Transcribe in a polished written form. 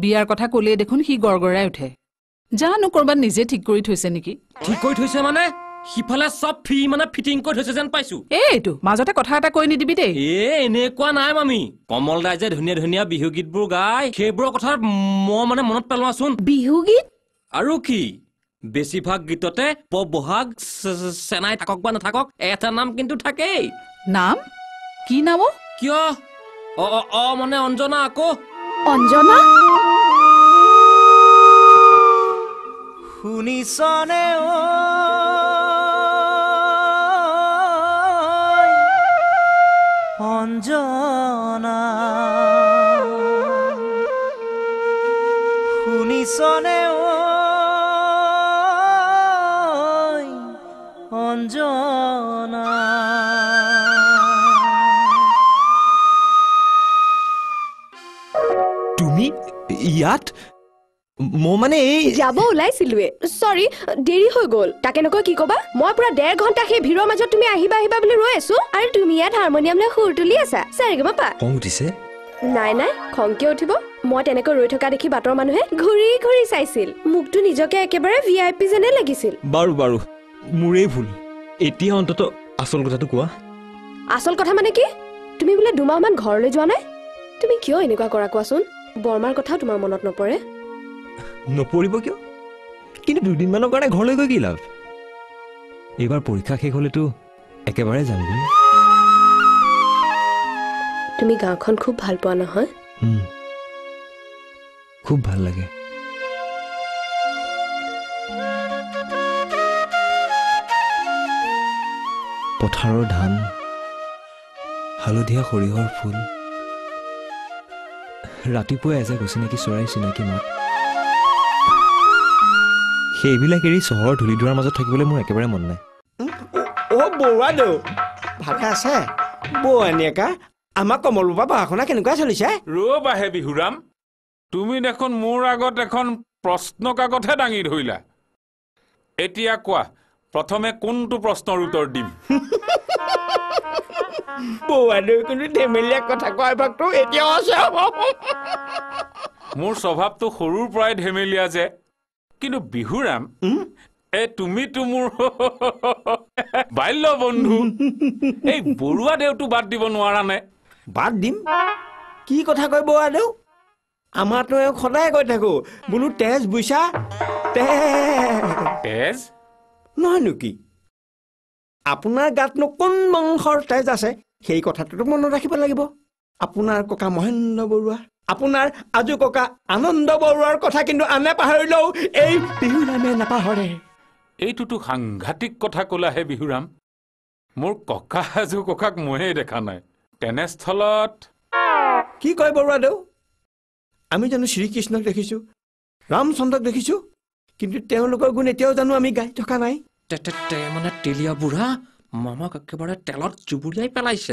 বিয়াৰ কথা ক'লে দেখোন সি গৰগৰাই উঠে জানো কৰবাত নিজে ঠিক কৰি থৈছে নেকি ঠিক কৰি থৈছে মানে সিফালে সব ফি মানে ফিটিং কৰি থৈছে যেন পাইছো এইটো মাজতে কথা এটা কৈ নিদিবি দেই এনেকুৱা নাই মামি কমল দাই যে ধুনীয়া ধুনীয়া বিহু গীতবোৰ গায় সেইবোৰৰ কথা মই মানে মনত পেলোৱাচোন বিহু গীত আৰু কি বেছিভাগ গীততে বহাগ চেনাই থাকক বা নাথাকক এটা নাম কিন্তু থাকেই নাম কি নাম কিয় মানে অঞ্জনা আকৌ অঞ্জনা শুনিছনে অঞ্জনা শুনিছনে অঞ্জনা তুমি ইয়াত মই মানে এই যাব ওলাইছিলোৱে সৰি দেৰি হৈ গ'ল তাকে নকৈ কি কবা মই পুৰা 1.5 ঘণ্টা সেই ভিৰৰ মাজত তুমি আহিবা বুলি ৰৈ আছো আৰু তুমি ইয়াত হাৰমনিয়াম লৈ সুৰ তুলি আছা সাৰেগামাপা খং উঠিছে নাই খং কিয় উঠিব মই তেনেকৈ ৰৈ থকা দেখি বাটৰ মানুহে ঘূৰি ঘূৰি চাইছিল মুখটো নিজকে একেবাৰে ভিআইপি যেনে লাগিছিল বাৰু মোৰেই ভুল এতিয়া অন্তত আচল কথাটো কোৱা আচল কথা মানে কি তুমি বোলে 2 মাহ মান ঘৰলৈ যোৱা নাই তুমি কিয় এনেকুৱা কৰা কোৱাচোন বৰমাৰ কথাও তোমাৰ মনত নপৰে নপৰিব কিয় কিন্তু 2 দিনমানৰ কাৰণে ঘৰলৈ গৈ কি লাভ এইবাৰ পৰীক্ষা শেষ হলেতো একেবাৰে যামগৈ তুমি গাঁওখন খুব ভাল পোৱা নহয় খুব ভাল লাগে পথাৰৰ ধান হালধীয়া সৰিয়হৰ ফুল ৰাতিপুৱা এজাক অচিনাকি চৰাই চিনাকি মাত সেইবিলাক এৰি চহৰৰ ধূলিধোৱাৰ মাজত থাকিবলৈ মোৰ একেবাৰে মন নাই বৰুৱাদেউ ভালে আছে বৌৱানীয়েকা আমাৰ কমল বাবা পঢ়া-শুনা কেনেকুৱা চলিছে ৰ'বাহে বিহুৰাম তুমি দেখোন মোৰ আগত এখন প্ৰশ্ন কাকতহে দাঙি ধৰিলা এতিয়া কোৱা প্ৰথমে কোনটো প্ৰশ্নৰ উত্তৰ দিম বৌৱাদেউ কিন্তু ধেমেলীয়া কথা কোৱাৰ ভাগটো এতিয়াও আছে মোৰ স্বভাৱটো সৰুৰ পৰাই ধেমেলীয়া যে কিন্তু বিহুৰাম তুমিতো মোৰ বাল্য বন্ধু এই বৰুৱা দেউটো বাদ দিব নোৱাৰা নে বাদ দিম কি কথা কয় বৌৱাদেউ আমাৰতো সদায় কৈ থাকো বোলো তেজ বুইছা তেজ নহয়নো কি আপোনাৰ গাতনো কোন বংশৰ তেজ আছে সেই কথাটোতো মনত ৰাখিব লাগিব আপোনাৰ ককা মহেন্দ্ৰ বৰুৱা আপোনাৰ আজু ককা আনন্দ বৰুৱাৰ কথা কিন্তু আনে পাহৰিলেও এই বিহুৰামে নাপাহৰে এইটোতো সাংঘাতিক কথা ক'লাহে বিহুৰাম মোৰ ককা আজু ককাক ময়ে দেখা নাই তেনেস্থলত কি কয় বৰুৱাদেউ আমি জানো শ্ৰীকৃষ্ণক দেখিছো ৰামচন্দ্ৰক দেখিছো কিন্তু তেওঁলোকৰ গুণ এতিয়াও জানো আমি গাই থকা নাই মানে তেলীয়া বুঢ়া মামাক একেবাৰে তেলত জুবুৰিয়াই পেলাইছে